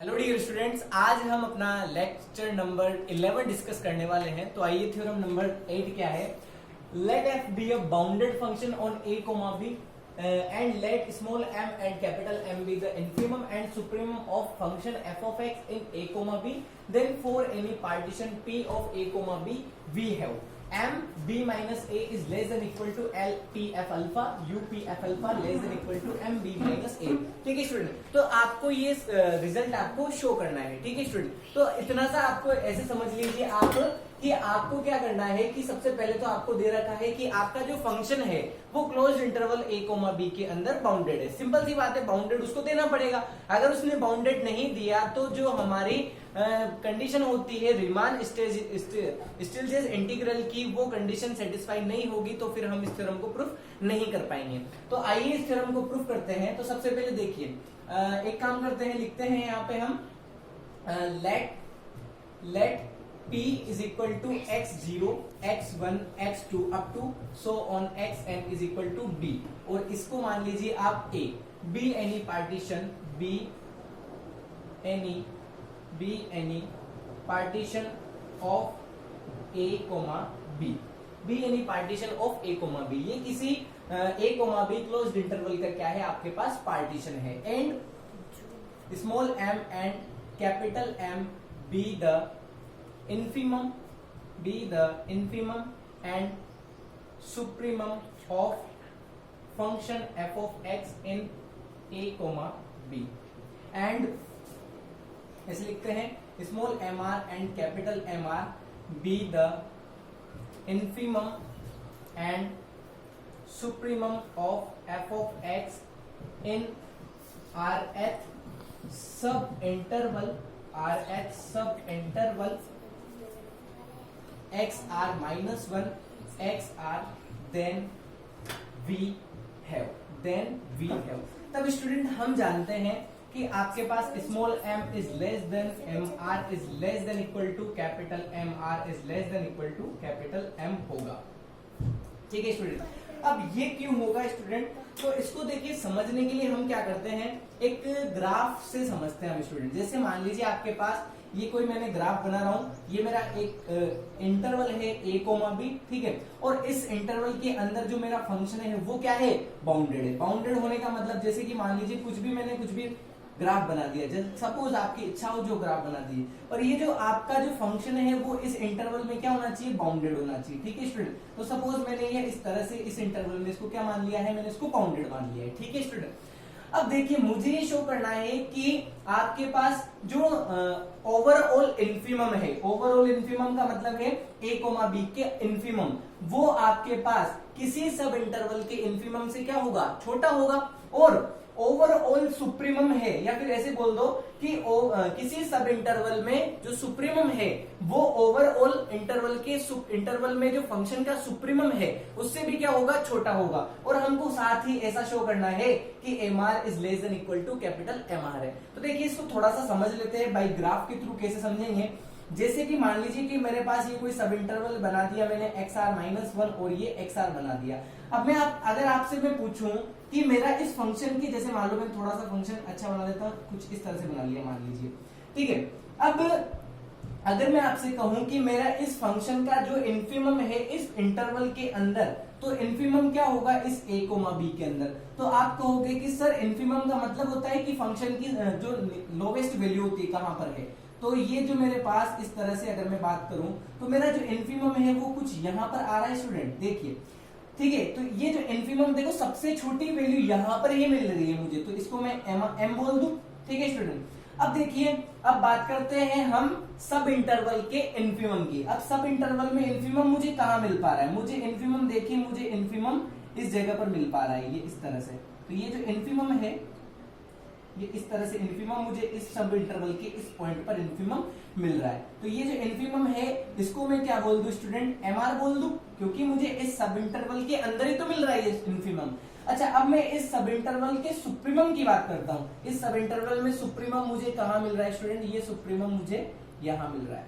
Hello dear students, आज हम अपना लेक्चर नंबर 11 डिस्कस करने वाले हैं। तो आइए, थ्योरम नंबर 8 क्या है। Let F B a bounded function on A comma B and let small M and capital M be the infimum and supremum of function F of X in A comma B, then for any partition P of A comma B we have M B minus A is less than equal to L P F alpha U P F alpha less than equal to M B minus ए। ठीक है student, तो आपको ये result आपको show करना है। ठीक है स्टूडेंट, तो इतना सा आपको ऐसे समझ लीजिए आप कि आपको क्या करना है कि सबसे पहले तो आपको दे रखा है कि आपका जो फंक्शन है वो क्लोज्ड इंटरवल ए कोमा बी के अंदर बाउंडेड है। सिंपल सी बात है, बाउंडेड उसको देना पड़ेगा। अगर उसने बाउंडेड नहीं दिया तो जो हमारी कंडीशन होती है रीमान स्टिल्जेस इंटीग्रल की, वो कंडीशन सेटिस्फाई नहीं होगी, तो फिर हम इस थ्योरम को प्रूफ नहीं कर पाएंगे। तो आइए इस थ्योरम को प्रूफ करते हैं। तो सबसे पहले देखिए, एक काम करते हैं, लिखते हैं यहाँ पे हम late P is equal to x0, x1, x2 up to so on xn is equal to B, और इसको मान लीजिए आप A, B any partition, B any partition of A comma B, B any partition of A comma B, ये किसी A comma B closed interval का क्या है आपके पास पार्टीशन है, and small m and capital M be the infimum and supremum of function f of x in a comma b, and ऐसे लिखते हैं small mr and capital mr be the infimum and supremum of f of x in rth sub interval xr minus 1 xr then we have तब student हम जानते हैं कि आपके पास small m is less than mr is less than equal to capital mr is less than equal to capital m होगा। ठीक है स्टूडेंट, अब ये क्यों होगा स्टूडेंट, तो इसको देखिए समझने के लिए हम क्या करते हैं, एक ग्राफ से समझते हैं हम स्टूडेंट। जैसे मान लीजिए आपके पास ये कोई मैंने ग्राफ बना रहा हूं, ये मेरा एक इंटरवल है a कोमा b, ठीक है, और इस इंटरवल के अंदर जो मेरा फंक्शन है वो क्या है, बाउंडेड है। बाउंडेड होने का मतलब जैसे कि मान लीजिए मैंने कुछ भी ग्राफ बना दिया, सपोज आपकी इच्छा हो जो ग्राफ बना दी, और ये जो आपका जो फंक्शन है वो इस इंटरवल में क्या होना चाहिए, बाउंडेड होना चाहिए। ठीक है स्टूडेंट, तो सपोज मैंने ये इस तरह से इस इंटरवल में इसको क्या मान लिया है, मैंने इसको बाउंडेड मान लिया है। ठीक है स्टूडेंट, अब देखिए मुझे ये शो करना है कि आपके पास जो ओवरऑल इन्फीमम है, ओवरऑल इन्फीमम का मतलब है ए कोमा बी के इन्फीमम, वो आपके पास किसी सब इंटरवल के इन्फीमम से क्या होगा, छोटा होगा, और ओवरऑल सुप्रीमम है, या फिर ऐसे बोल दो कि किसी सब इंटरवल में जो सुप्रीमम है वो ओवरऑल इंटरवल में जो फंक्शन का सुप्रीमम है उससे भी क्या होगा, छोटा होगा। और हमको साथ ही ऐसा शो करना है कि mr is less than equal to capital mr है। तो देखिए इसको थोड़ा सा समझ लेते हैं बाई ग्राफ के थ्रू। कैसे समझेंगे, जैसे कि मान लीजिए कि मेरे पास ये कोई सब इंटरवल बना दिया मैंने xr माइनस 1 और ये xr बना दिया। अब अगर आपसे मैं पूछूं कि मेरा इस फंक्शन की, जैसे मान लो मैं थोड़ा सा फंक्शन अच्छा बना देता हूं, कुछ इस तरह से बना लिया मान लीजिए, ठीक है। अब अगर मैं आपसे कहूं कि मेरा इस फंक्शन का जो इन्फीमम है इस इंटरवल के अंदर, तो इन्फीमम क्या होगा इस a कोमा b के अंदर, तो आप कहोगे कि सर इन्फीमम का मतलब होता है कि फंक्शन की जो लोवेस्ट वैल्यू होती है कहां पर है। तो ये जो मेरे पास इस तरह से अगर मैं बात करूं तो मेरा जो इन्फीमम है वो कुछ यहां पर आ रहा है स्टूडेंट, देखिए, ठीक है। तो ये जो इन्फीमम देखो सबसे छोटी वैल्यू यहां पर ये मिल रही है मुझे, तो इसको मैं m बोल दूं। ठीक है स्टूडेंट, अब देखिए, अब बात करते हैं हम सब इंटरवल के इन्फीमम की। अब सब इंटरवल में इन्फीमम मुझे कहां मिल पा रहा है, मुझे इन्फीमम देखिए, मुझे इन्फीमम इस जगह पर मिल पा रहा है, ये इस तरह से। तो ये जो इन्फीमम है ये इस तरह से इन्फीमम मुझे इस सब इंटरवल के इस पॉइंट पर इन्फीमम मिल रहा है। तो ये जो इन्फीमम है इसको मैं क्या बोल दूं स्टूडेंट, mr बोल दूं, क्योंकि मुझे इस सब इंटरवल के अंदर ही तो मिल रहा है इन्फीमम। अच्छा, अब मैं इस सब इंटरवल के सुप्रीमम की बात करता हूं। इस सब इंटरवल में सुप्रीमम मुझे कहां मिल रहा है स्टूडेंट, ये सुप्रीमम मुझे यहां मिल रहा है।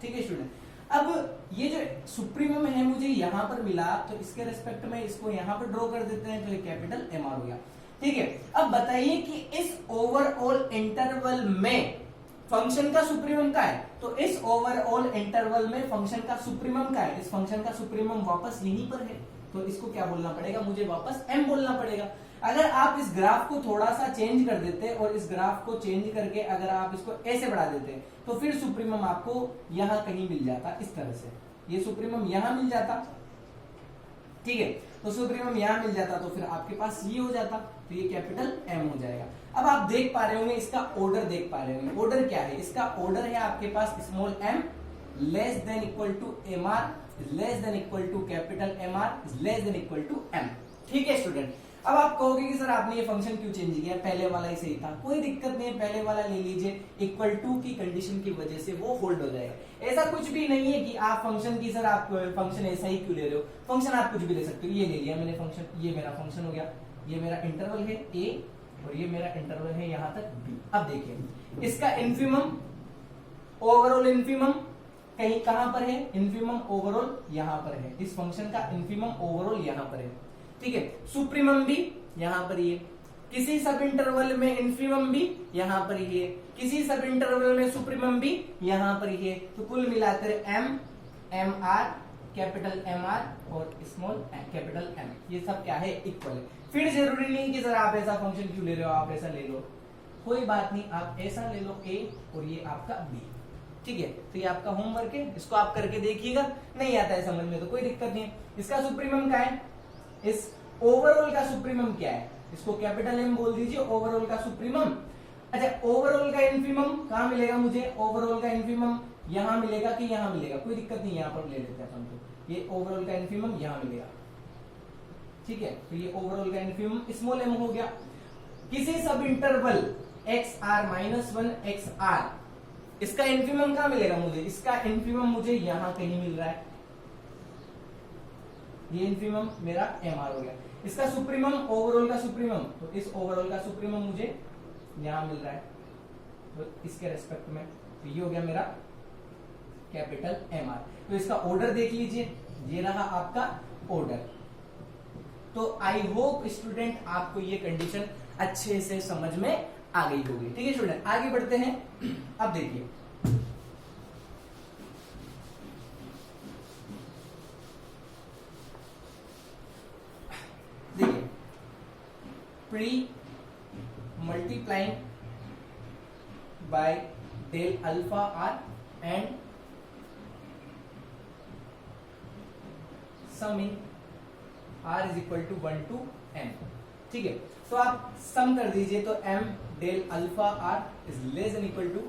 ठीक है स्टूडेंट, अब ये जो सुप्रीमम है मुझे यहां पर मिला, तो इसके रेस्पेक्ट में इसको यहां पर ड्रॉ कर देते हैं, तो ये कैपिटल एम आर हो गया। ठीक है, अब बताइए कि इस ओवरऑल इंटरवल में फंक्शन का सुप्रीमम का है, तो इस ओवरऑल इंटरवल में फंक्शन का सुप्रीमम का है, इस फंक्शन का सुप्रीमम वापस यहीं पर है, तो इसको क्या बोलना पड़ेगा, मुझे वापस m बोलना पड़ेगा। अगर आप इस ग्राफ को थोड़ा सा चेंज कर देते और इस ग्राफ को चेंज करके अगर आप इसको ऐसे बढ़ा देते तो फिर सुप्रीमम आपको यहां कहीं मिल जाता, इस तरह से ये सुप्रीमम यहां मिल जाता, ठीक है, तो सुप्रीमम यहां मिल जाता तो फिर आपके पास ये हो जाता, तो ये कैपिटल M हो जाएगा। अब आप देख पा रहे होंगे इसका ऑर्डर देख पा रहे होंगे, ऑर्डर क्या है, इसका ऑर्डर है आपके पास small m less than equal to mr less than equal to capital mr less than equal to m। ठीक है स्टूडेंट, अब आप कहोगे कि सर आपने ये फंक्शन क्यों चेंज किया, पहले वाला ही सही था। कोई दिक्कत नहीं है, पहले वाला ले लीजिए, इक्वल टू की कंडीशन की वजह से वो होल्ड हो जाएगा। ऐसा कुछ भी नहीं है कि आप फंक्शन की सर आप फंक्शन ऐसा ही क्यों ले रहे हो, फंक्शन आप कुछ भी ले सकते हो। ये ले लिया मैंने फंक्शन, ये मेरा फंक्शन हो गया, ये मेरा इंटरवल है a और ये मेरा इंटरवल है यहां तक b। अब देखिए इसका इन्फिमम ओवरऑल इन्फिमम कहीं कहां पर है, इन्फिमम ओवरऑल यहां पर है, इस फंक्शन का इन्फिमम ओवरऑल यहां पर है, ठीक है, सुप्रीमम भी यहां पर ही है, किसी सब इंटरवल में इन्फिमम भी यहां पर ही है, किसी सब इंटरवल में सुप्रीमम भी यहां पर ही है, तो कुल मिलाकर m mr कैपिटल mr और स्मॉल कैपिटल m ये सब क्या है, इक्वल है। फिर जरूरी नहीं कि सर आप ऐसा फंक्शन क्यों ले रहे हो, आप ऐसा ले लो, कोई बात नहीं, आप ऐसा ले लो a और ये आपका b, ठीक है, तो ये आपका होमवर्क है, इसको आप करके देखिएगा, नहीं आता है समझ में तो कोई दिक्कत नहीं है। इसका सुप्रीमम क्या है, इस ओवरऑल का सुप्रीमम क्या है, इसको कैपिटल M बोल दीजिए, ओवरऑल का सुप्रीमम। अच्छा, ओवरऑल का इन्फिमम कहां मिलेगा मुझे, ओवरऑल का इन्फिमम यहां मिलेगा कि यहां मिलेगा, कोई दिक्कत नहीं, यहां पर ले लेते हैं अपन, तो ये ओवरऑल का इन्फिमम यहां मिलेगा, ठीक है, तो ये ओवरऑल का इन्फिमम स्मॉल m हो गया। किसी सब इंटरवल xr-1 xr इसका इन्फिमम कहां मिलेगा मुझे, इसका इन्फिमम मुझे यहां कहीं मिल रहा है, ये इन्फिमम मेरा mr हो गया। इसका सुप्रीमम ओवरऑल का सुप्रीमम, तो इस ओवरऑल का सुप्रीमम मुझे यहां मिल रहा है, तो इसके रेस्पेक्ट में, तो ये हो गया मेरा कैपिटल mr। तो इसका ऑर्डर देख लीजिए, ये रहा आपका ऑर्डर। तो आई होप स्टूडेंट आपको ये कंडीशन अच्छे से समझ में आ गई होगी, ठीक है स्टूडेंट, आगे बढ़ते हैं। अब देखिए premultiplying by del alpha R and summing r is equal to 1 to m, ठीक है, तो आप सम कर दीजिए, तो m del alpha r is less than equal to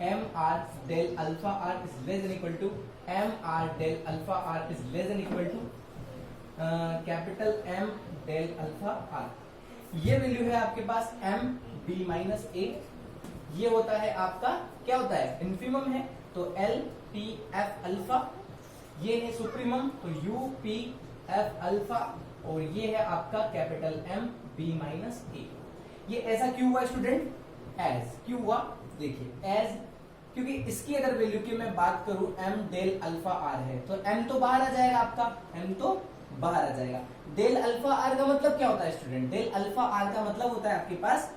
m r del alpha r is less than equal to m r del alpha r is less than equal to capital M del alpha r। ये value है आपके पास m b minus a, ये होता है आपका क्या होता है, इन्फिमम है, तो L P F अल्फा, ये है सुप्रीमम, तो U P F अल्फा, और ये है आपका capital M B minus A। ये ऐसा क्यों हुआ स्टूडेंट, एज क्यों हुआ, देखिए एज, क्योंकि इसकी अगर वैल्यू की मैं बात करूं m डेल अल्फा r है, तो m तो बाहर आ जाएगा आपका, m तो बाहर आ जाएगा। डेल अल्फा r का मतलब क्या होता है स्टूडेंट, डेल अल्फा r का मतलब होता है आपके पास,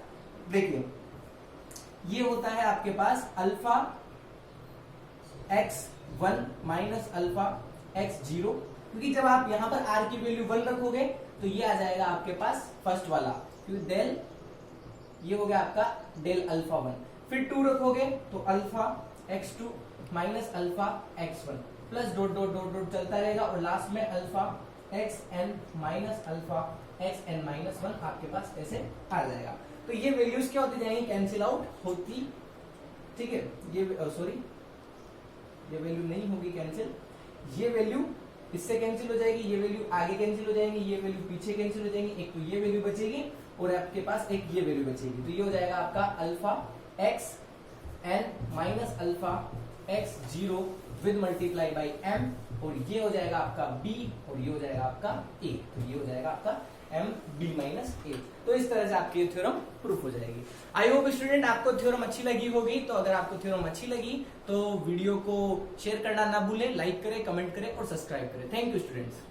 देखिए ये होता है आपके पास alpha x1 minus alpha x0, क्योंकि जब आप यहां पर r की वैल्यू 1 रखोगे तो ये आ जाएगा आपके पास फर्स्ट वाला, क्योंकि डेल ये हो गया आपका डेल अल्फा 1, फिर 2 रखोगे तो alpha x2 minus alpha x1 plus dot dot dot dot चलता रहेगा, और लास्ट में alpha xn minus alpha xn minus 1 आपके पास ऐसे आ जाएगा। तो ये वैल्यूज क्या होती जाएंगी, कैंसिल आउट होती, ठीक है, ये सॉरी ये वैल्यू नहीं होगी कैंसिल, ये वैल्यू इससे कैंसिल हो जाएगी, ये वैल्यू आगे कैंसिल हो जाएंगी, ये वैल्यू पीछे कैंसिल हो जाएंगी, एक तो ये वैल्यू बचेगी और आपके पास एक ये वैल्यू बचेगी, तो ये हो जाएगा आपका alpha X N minus alpha X zero with multiply by M, और ये हो जाएगा आपका बी और ये हो जाएगा आपका ए, तो ये हो जाएगा आपका एम बी माइनस ए। तो इस तरह से आपकी थ्योरम प्रूफ हो जाएगी। आई होप स्टूडेंट आपको थ्योरम अच्छी लगी होगी, तो अगर आपको थ्योरम अच्छी लगी तो वीडियो को शेयर करना ना भूलें, लाइक करें, कमेंट करें और सब्सक्राइब करें। Thank you students.